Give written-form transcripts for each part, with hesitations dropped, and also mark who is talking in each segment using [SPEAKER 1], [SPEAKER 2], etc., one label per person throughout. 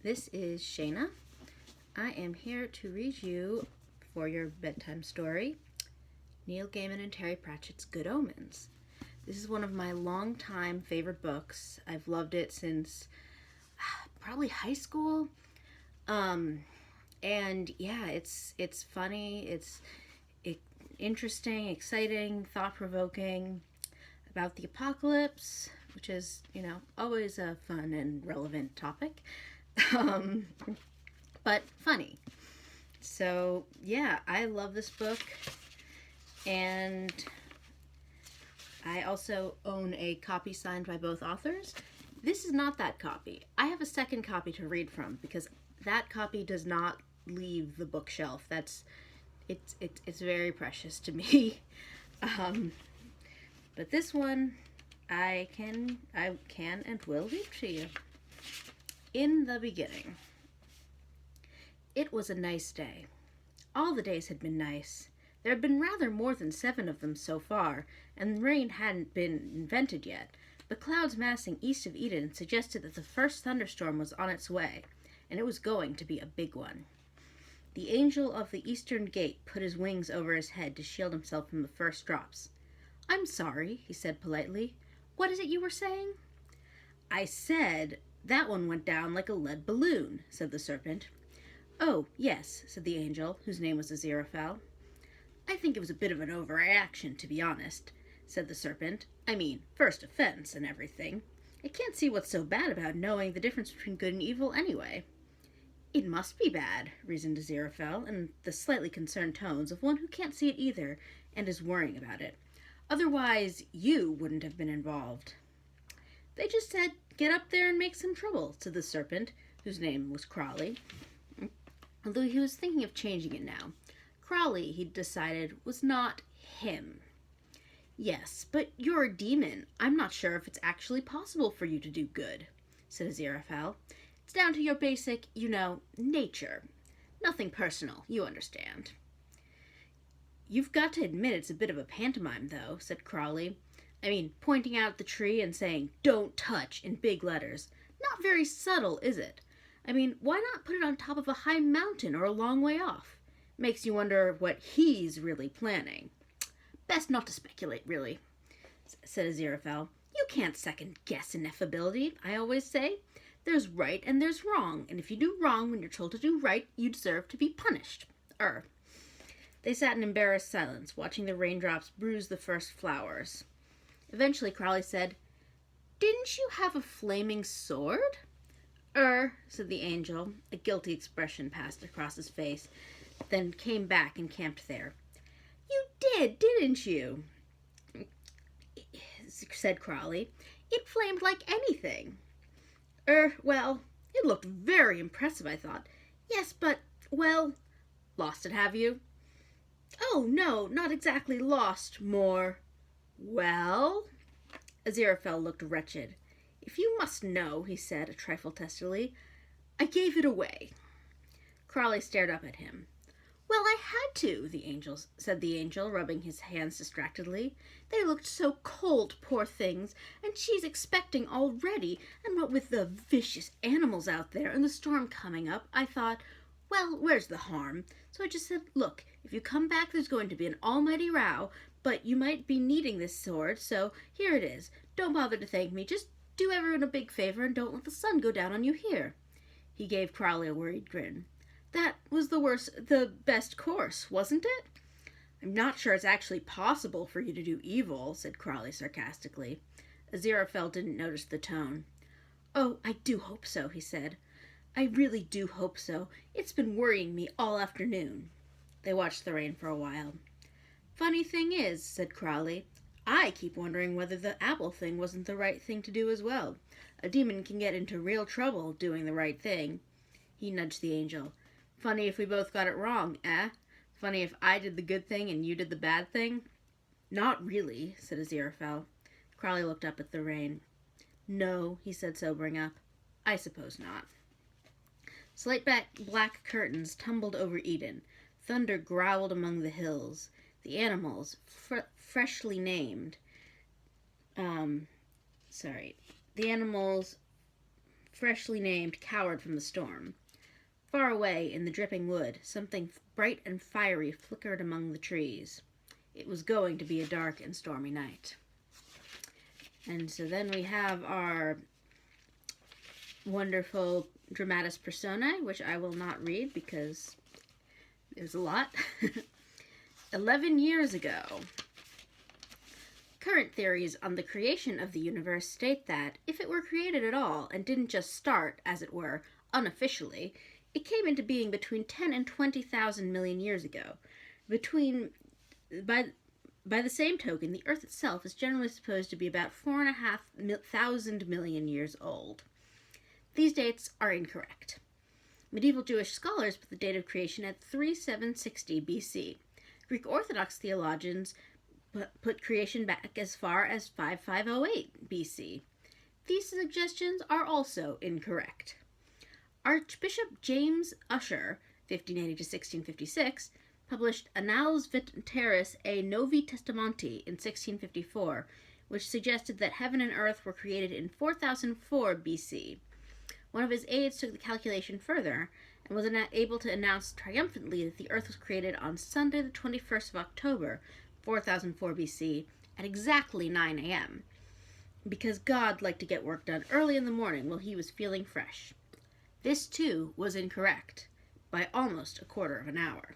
[SPEAKER 1] This is Shana. I am here to read you, for your bedtime story, Neil Gaiman and Terry Pratchett's Good Omens. This is one of my longtime favorite books. I've loved it since probably high school. And yeah, it's funny, it's interesting, exciting, thought-provoking, about the apocalypse, which is, always a fun and relevant topic. But funny. So, yeah, I love this book. And I also own a copy signed by both authors. This is not that copy. I have a second copy to read from because that copy does not leave the bookshelf. It's very precious to me. But this one I can and will read to you. In the beginning. It was a nice day. All the days had been nice. There had been rather more than 7 of them so far, and rain hadn't been invented yet, but clouds massing east of Eden suggested that the first thunderstorm was on its way, and it was going to be a big one. The angel of the eastern gate put his wings over his head to shield himself from the first drops. "I'm sorry," he said politely. "What is it you were saying?" "I said that one went down like a lead balloon," said the serpent. "Oh, yes," said the angel, whose name was Aziraphale. "I think it was a bit of an overreaction, to be honest," said the serpent. "I mean, first offense and everything. I can't see what's so bad about knowing the difference between good and evil anyway." "It must be bad," reasoned Aziraphale, in the slightly concerned tones of one who can't see it either and is worrying about it. "Otherwise, you wouldn't have been involved." "They just said, get up there and make some trouble," said the serpent, whose name was Crawley. Although he was thinking of changing it now. Crawley, he'd decided, was not him. "Yes, but you're a demon. I'm not sure if it's actually possible for you to do good," said Aziraphale. "It's down to your basic, nature. Nothing personal, you understand." "You've got to admit it's a bit of a pantomime, though," said Crawley. "I mean, pointing out the tree and saying, 'Don't touch,' in big letters. Not very subtle, is it? I mean, why not put it on top of a high mountain or a long way off? Makes you wonder what he's really planning." "Best not to speculate, really," said Aziraphale. "You can't second-guess ineffability, I always say. There's right and there's wrong, and if you do wrong when you're told to do right, you deserve to be punished. They sat in embarrassed silence, watching the raindrops bruise the first flowers. Eventually, Crawley said, "Didn't you have a flaming sword?" Said the angel. A guilty expression passed across his face, then came back and camped there. "You did, didn't you?" said Crawley. "It flamed like anything." Well, it looked very impressive, I thought." "Yes, but, well, lost it, have you?" "Oh, no, not exactly lost, more." "Well?" Aziraphale looked wretched. "If you must know," he said, a trifle testily, "I gave it away." Crawley stared up at him. "Well, I had to," said the angel, rubbing his hands distractedly. "They looked so cold, poor things, and she's expecting already, and what with the vicious animals out there and the storm coming up, I thought, well, where's the harm? So I just said, look, if you come back, there's going to be an almighty row, but you might be needing this sword, so here it is. Don't bother to thank me, just do everyone a big favor and don't let the sun go down on you here." He gave Crawley a worried grin. "That was the best course, wasn't it?" "I'm not sure it's actually possible for you to do evil," said Crawley sarcastically. Aziraphale didn't notice the tone. "Oh, I do hope so," he said. "I really do hope so. It's been worrying me all afternoon." They watched the rain for a while. "Funny thing is," said Crawley, "I keep wondering whether the apple thing wasn't the right thing to do as well. A demon can get into real trouble doing the right thing." He nudged the angel. "Funny if we both got it wrong, eh? Funny if I did the good thing and you did the bad thing?" "Not really," said Aziraphale. Crawley looked up at the rain. "No," he said, sobering up. "I suppose not." Slate black curtains tumbled over Eden. Thunder growled among the hills. The animals, freshly named, freshly named, cowered from the storm. Far away in the dripping wood, something bright and fiery flickered among the trees. It was going to be a dark and stormy night. And so then we have our wonderful dramatis personae, which I will not read because there's a lot. 11 years ago. Current theories on the creation of the universe state that, if it were created at all and didn't just start, as it were, unofficially, it came into being between 10 and 20,000 million years ago. By the same token, the Earth itself is generally supposed to be about 4,500 million years old. These dates are incorrect. Medieval Jewish scholars put the date of creation at 3760 BC. Greek Orthodox theologians put creation back as far as 5508 BC. These suggestions are also incorrect. Archbishop James Ussher, 1580 to 1656, published Annales Vitaris et Novi Testamenti in 1654, which suggested that heaven and earth were created in 4004 BC. One of his aides took the calculation further and was able to announce triumphantly that the earth was created on Sunday the 21st of October, 4004 BC, at exactly 9 a.m., because God liked to get work done early in the morning while he was feeling fresh. This, too, was incorrect, by almost a quarter of an hour.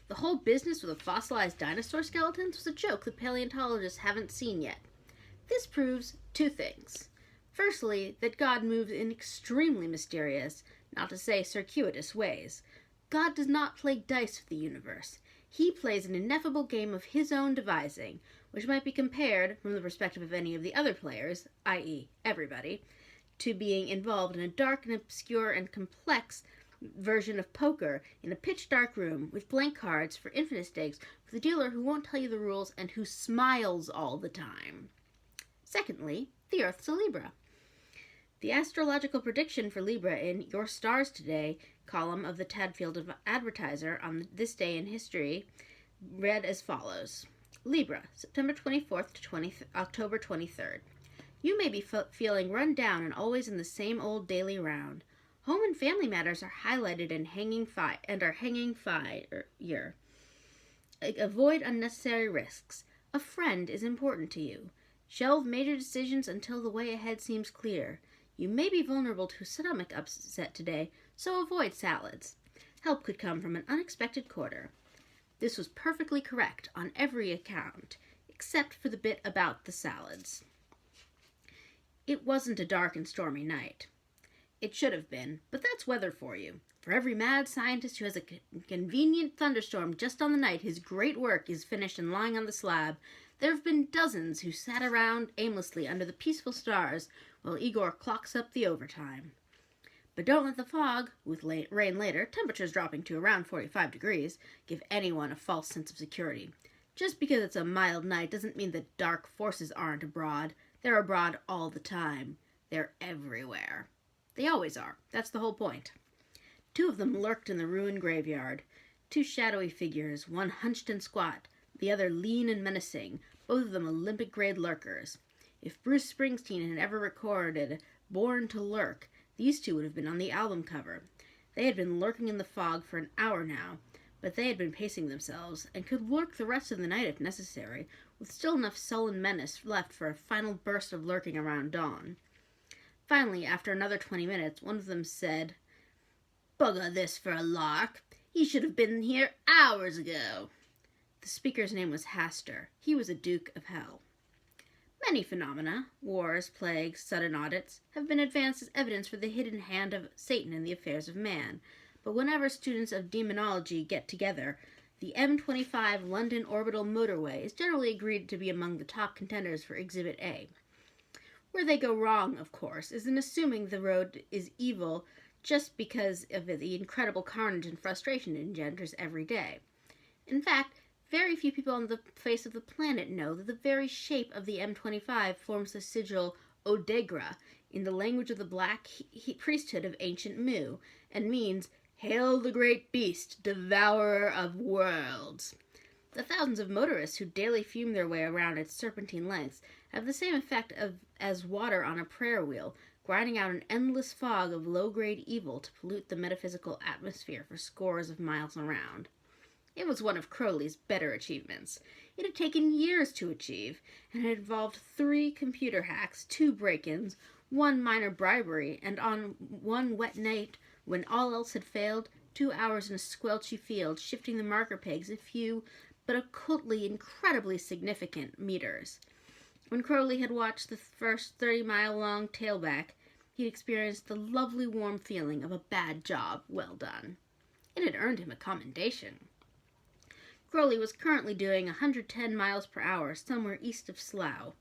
[SPEAKER 1] The whole business with the fossilized dinosaur skeletons was a joke that paleontologists haven't seen yet. This proves two things. Firstly, that God moves in extremely mysterious, not to say circuitous ways. God does not play dice with the universe. He plays an ineffable game of his own devising, which might be compared, from the perspective of any of the other players, i.e. everybody, to being involved in a dark and obscure and complex version of poker in a pitch-dark room with blank cards for infinite stakes with a dealer who won't tell you the rules and who smiles all the time. Secondly, the Earth's a Libra. The astrological prediction for Libra in Your Stars Today column of the Tadfield Advertiser on this day in history read as follows. Libra, September 24th to October 23rd. You may be feeling run down and always in the same old daily round. Home and family matters are highlighted and are hanging fire. Avoid unnecessary risks. A friend is important to you. Shelve major decisions until the way ahead seems clear. You may be vulnerable to stomach upset today, so avoid salads. Help could come from an unexpected quarter. This was perfectly correct on every account, except for the bit about the salads. It wasn't a dark and stormy night. It should have been, but that's weather for you. For every mad scientist who has a convenient thunderstorm just on the night his great work is finished and lying on the slab, there have been dozens who sat around aimlessly under the peaceful stars while Igor clocks up the overtime. But don't let the fog, with rain later, temperatures dropping to around 45 degrees, give anyone a false sense of security. Just because it's a mild night doesn't mean that dark forces aren't abroad. They're abroad all the time. They're everywhere. They always are. That's the whole point. Two of them lurked in the ruined graveyard. Two shadowy figures, one hunched and squat, the other lean and menacing, both of them Olympic-grade lurkers. If Bruce Springsteen had ever recorded Born to Lurk, these two would have been on the album cover. They had been lurking in the fog for an hour now, but they had been pacing themselves, and could lurk the rest of the night if necessary, with still enough sullen menace left for a final burst of lurking around dawn. Finally, after another 20 minutes, one of them said, "Bugger this for a lark. He should have been here hours ago." The speaker's name was Hastur. He was a Duke of Hell. Many phenomena, wars, plagues, sudden audits, have been advanced as evidence for the hidden hand of Satan in the affairs of man, but whenever students of demonology get together, the M25 London Orbital Motorway is generally agreed to be among the top contenders for Exhibit A. Where they go wrong, of course, is in assuming the road is evil just because of the incredible carnage and frustration it engenders every day. In fact, very few people on the face of the planet know that the very shape of the M25 forms the sigil Odegra in the language of the black priesthood of ancient Mu, and means, "Hail the great beast, devourer of worlds." The thousands of motorists who daily fume their way around its serpentine lengths have the same effect as water on a prayer wheel, grinding out an endless fog of low-grade evil to pollute the metaphysical atmosphere for scores of miles around. It was one of Crowley's better achievements. It had taken years to achieve, and had involved 3 computer hacks, 2 break-ins, 1 minor bribery, and on one wet night, when all else had failed, 2 hours in a squelchy field, shifting the marker pegs a few, but occultly incredibly significant meters. When Crowley had watched the first 30-mile-long tailback, he'd experienced the lovely warm feeling of a bad job well done. It had earned him a commendation. Crowley was currently doing 110 miles per hour somewhere east of Slough.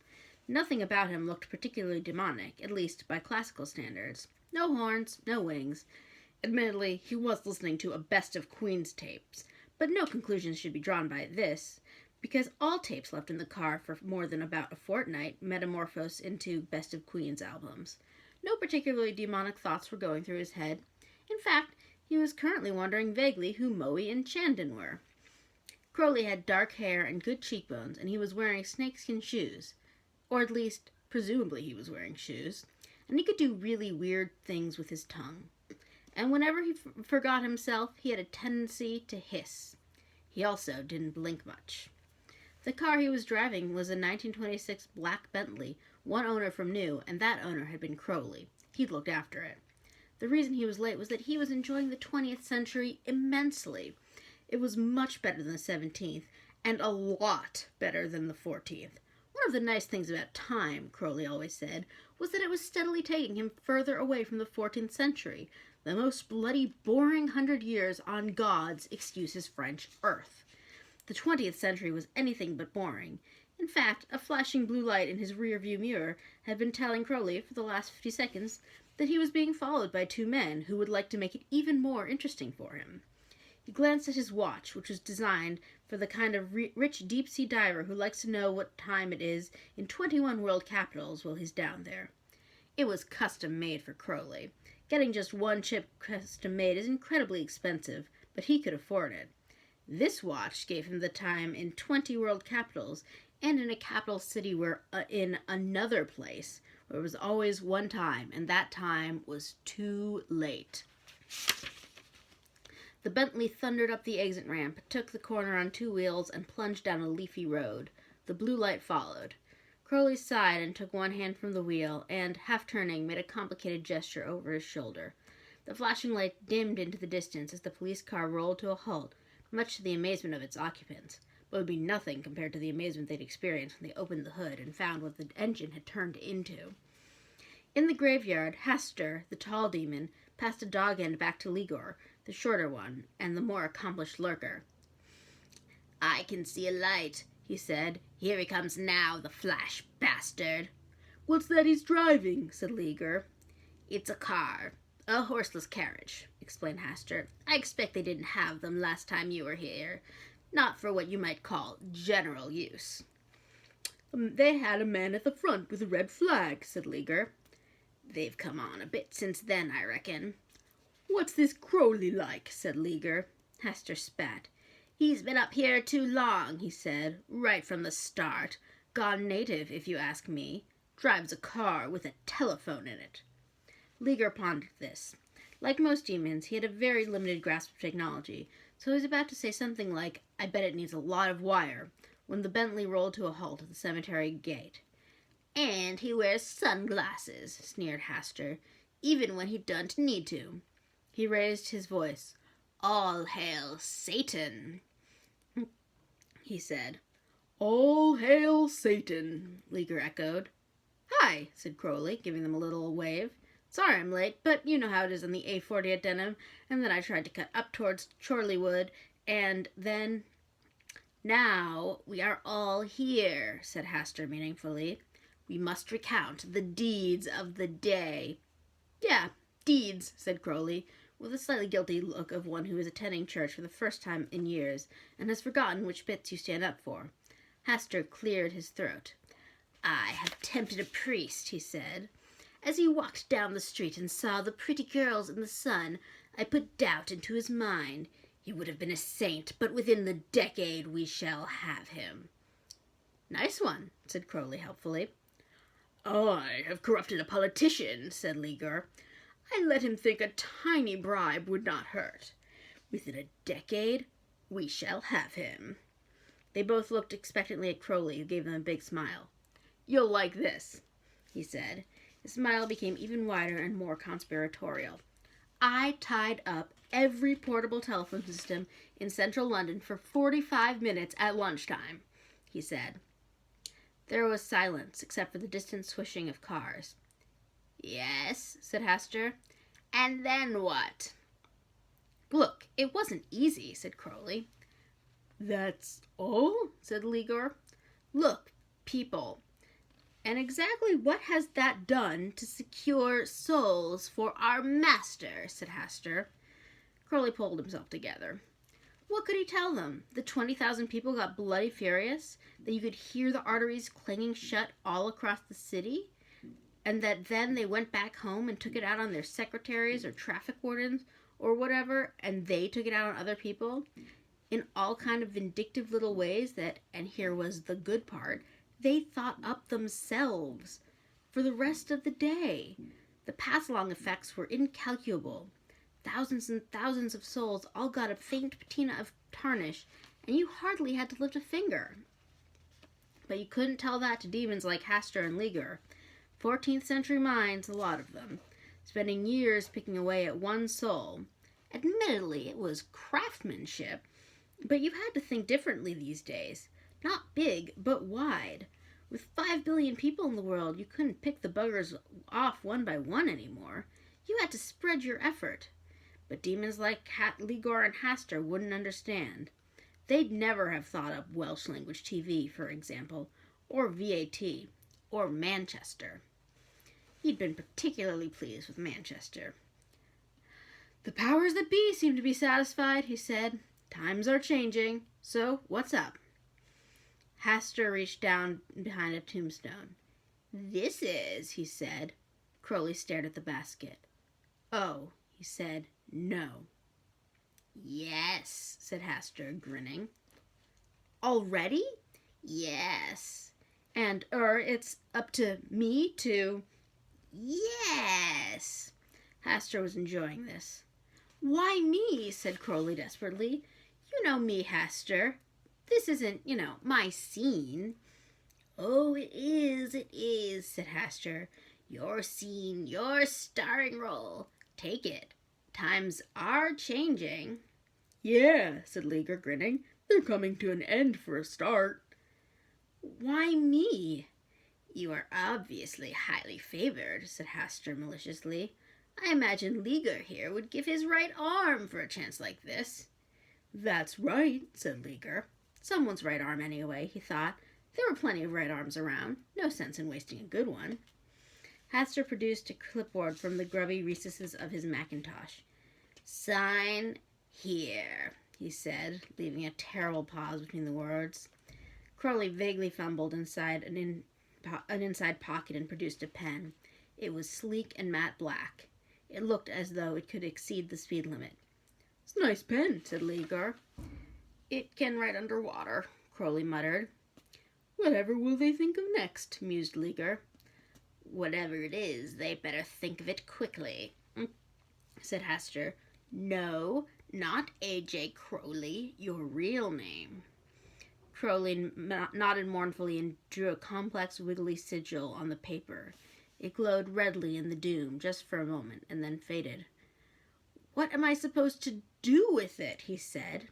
[SPEAKER 1] Nothing about him looked particularly demonic, at least by classical standards. No horns, no wings. Admittedly, he was listening to a Best of Queens tapes, but no conclusions should be drawn by this, because all tapes left in the car for more than about a fortnight metamorphosed into Best of Queens albums. No particularly demonic thoughts were going through his head. In fact, he was currently wondering vaguely who Moe and Chandon were. Crowley had dark hair and good cheekbones, and he was wearing snakeskin shoes. Or at least, presumably he was wearing shoes. And he could do really weird things with his tongue. And whenever he forgot himself, he had a tendency to hiss. He also didn't blink much. The car he was driving was a 1926 black Bentley, one owner from new, and that owner had been Crowley. He'd looked after it. The reason he was late was that he was enjoying the 20th century immensely. It was much better than the 17th, and a lot better than the 14th. One of the nice things about time, Crowley always said, was that it was steadily taking him further away from the 14th century, the most bloody, boring 100 years on God's, excuse his French, earth. The 20th century was anything but boring. In fact, a flashing blue light in his rear-view mirror had been telling Crowley for the last 50 seconds that he was being followed by 2 men who would like to make it even more interesting for him. He glanced at his watch, which was designed for the kind of rich deep-sea diver who likes to know what time it is in 21 world capitals while he's down there. It was custom-made for Crowley. Getting just one chip custom-made is incredibly expensive, but he could afford it. This watch gave him the time in 20 world capitals and in a capital city where in another place where it was always one time, and that time was too late. The Bentley thundered up the exit ramp, took the corner on 2 wheels, and plunged down a leafy road. The blue light followed. Crowley sighed and took one hand from the wheel, and, half-turning, made a complicated gesture over his shoulder. The flashing light dimmed into the distance as the police car rolled to a halt, much to the amazement of its occupants, but would be nothing compared to the amazement they'd experienced when they opened the hood and found what the engine had turned into. In the graveyard, Hastur, the tall demon, passed a dog end back to Ligor, the shorter one, and the more accomplished lurker. "I can see a light," he said. "Here he comes now, the flash bastard." "What's that he's driving?" said Ligor. "It's a car. A horseless carriage," explained Hastur. "I expect they didn't have them last time you were here. Not for what you might call general use." "They had a man at the front with a red flag," said Ligor. "They've come on a bit since then, I reckon." "What's this Crowley like?" said Ligor. Hastur spat. "He's been up here too long," he said, "right from the start. Gone native, if you ask me. Drives a car with a telephone in it." Ligor pondered this. Like most demons, he had a very limited grasp of technology, so he was about to say something like, "I bet it needs a lot of wire," when the Bentley rolled to a halt at the cemetery gate. "And he wears sunglasses," sneered Hastur, "even when he don't need to." He raised his voice. "All hail Satan," he said. "All hail Satan," Ligor echoed. "Hi," said Crowley, giving them a little wave. "Sorry I'm late, but you know how it is on the A40 at Denham, and then I tried to cut up towards Chorleywood, and then—" "Now we are all here," said Hastur meaningfully. "We must recount the deeds of the day." "Yeah, deeds," said Crowley, with a slightly guilty look of one who is attending church for the first time in years and has forgotten which bits you stand up for. Hastur cleared his throat. "I have tempted a priest," he said. "As he walked down the street and saw the pretty girls in the sun, I put doubt into his mind. He would have been a saint, but within the decade we shall have him." "Nice one," said Crowley helpfully. I have corrupted a politician, said Ligur. I let him think a tiny bribe would not hurt. Within a decade, we shall have him. They both looked expectantly at Crowley, who gave them a big smile. You'll like this, he said. His smile became even wider and more conspiratorial. I tied up every portable telephone system in central London for 45 minutes at lunchtime, he said. There was silence, except for the distant swishing of cars. Yes, said Hastur. And then what? Look, it wasn't easy, said Crowley. That's all? Said Ligur. Look, people. And exactly what has that done to secure souls for our master? Said Hastur. Crowley pulled himself together. What could he tell them? The 20,000 people got bloody furious? That you could hear the arteries clanging shut all across the city? And that then they went back home and took it out on their secretaries or traffic wardens or whatever, and they took it out on other people in all kind of vindictive little ways that, and here was the good part, they thought up themselves for the rest of the day. The pass-along effects were incalculable. Thousands and thousands of souls all got a faint patina of tarnish, and you hardly had to lift a finger. But you couldn't tell that to demons like Hastur and Ligur. 14th century minds, a lot of them, spending years picking away at one soul. Admittedly, it was craftsmanship, but you had to think differently these days. Not big, but wide. With 5 billion people in the world, you couldn't pick the buggers off one by one anymore. You had to spread your effort. But demons like Ligur and Hastur wouldn't understand. They'd never have thought up Welsh language TV, for example, or VAT, or Manchester. He'd been particularly pleased with Manchester. The powers that be seem to be satisfied, he said. Times are changing, so what's up? Hastur reached down behind a tombstone. This is, he said. Crowley stared at the basket. Oh, he said, no. Yes, said Hastur, grinning. Already? Yes. And, it's up to me to... Yes. Hastur was enjoying this. Why me? Said Crowley desperately. You know me, Hastur. This isn't, my scene. Oh, it is, said Hastur. Your scene, your starring role. Take it. Times are changing. Yeah, said Ligur, grinning. They're coming to an end for a start. Why me? You are obviously highly favored, said Hastur maliciously. I imagine Ligur here would give his right arm for a chance like this. That's right, said Ligur. Someone's right arm anyway, he thought. There were plenty of right arms around. No sense in wasting a good one. Hastur produced a clipboard from the grubby recesses of his mackintosh. Sign here, he said, leaving a terrible pause between the words. Crowley vaguely fumbled inside an inside pocket and produced a pen. It was sleek and matte black. It looked as though it could exceed the speed limit. It's a nice pen, said Ligur. It can write underwater, Crowley muttered. Whatever will they think of next, mused Ligur. Whatever it is, they better think of it quickly, said Hastur. No, not A.J. Crowley, your real name. Crowley nodded mournfully and drew a complex, wiggly sigil on the paper. It glowed redly in the doom, just for a moment, and then faded. What am I supposed to do with it? He said.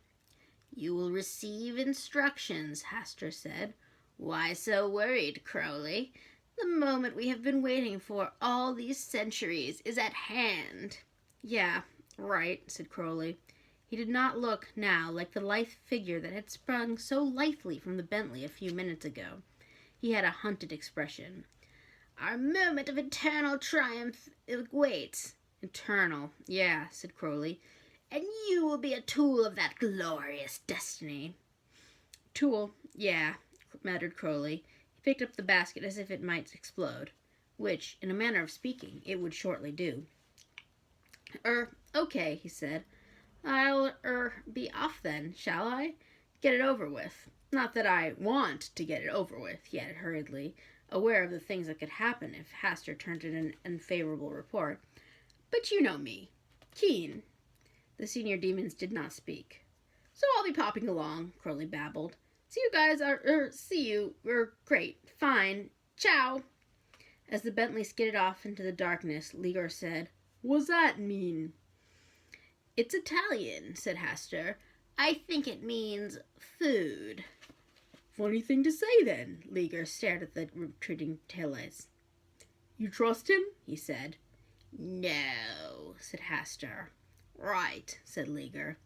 [SPEAKER 1] You will receive instructions, Hastur said. Why so worried, Crowley? The moment we have been waiting for all these centuries is at hand. Yeah, right, said Crowley. He did not look now like the lithe figure that had sprung so lithely from the Bentley a few minutes ago. He had a hunted expression. Our moment of eternal triumph waits. Eternal, yeah, said Crowley. And you will be a tool of that glorious destiny. Tool, yeah, muttered Crowley. He picked up the basket as if it might explode, which, in a manner of speaking, it would shortly do. Okay, he said. I'll, be off then, shall I? Get it over with. Not that I want to get it over with, he added hurriedly. aware of the things that could happen if Hastur turned in an unfavorable report. "But you know me. Keen." The senior demons did not speak. "So I'll be popping along," Crowley babbled. "See you guys great, fine, ciao." As the Bentley skidded off into the darkness, Ligor said, "What's that mean?" "It's Italian," said Hastur. "I think it means food." "Funny thing to say, then." Ligor stared at the retreating taillights. "You trust him?" he said. "No," said Hastur. "Right," said Ligor.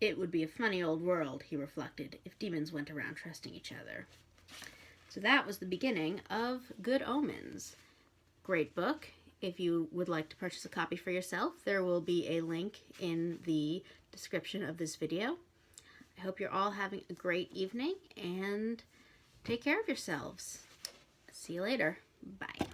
[SPEAKER 1] It would be a funny old world, he reflected, if demons went around trusting each other. So that was the beginning of Good Omens. Great book. If you would like to purchase a copy for yourself, there will be a link in the description of this video. I hope you're all having a great evening, and take care of yourselves. See you later. Bye.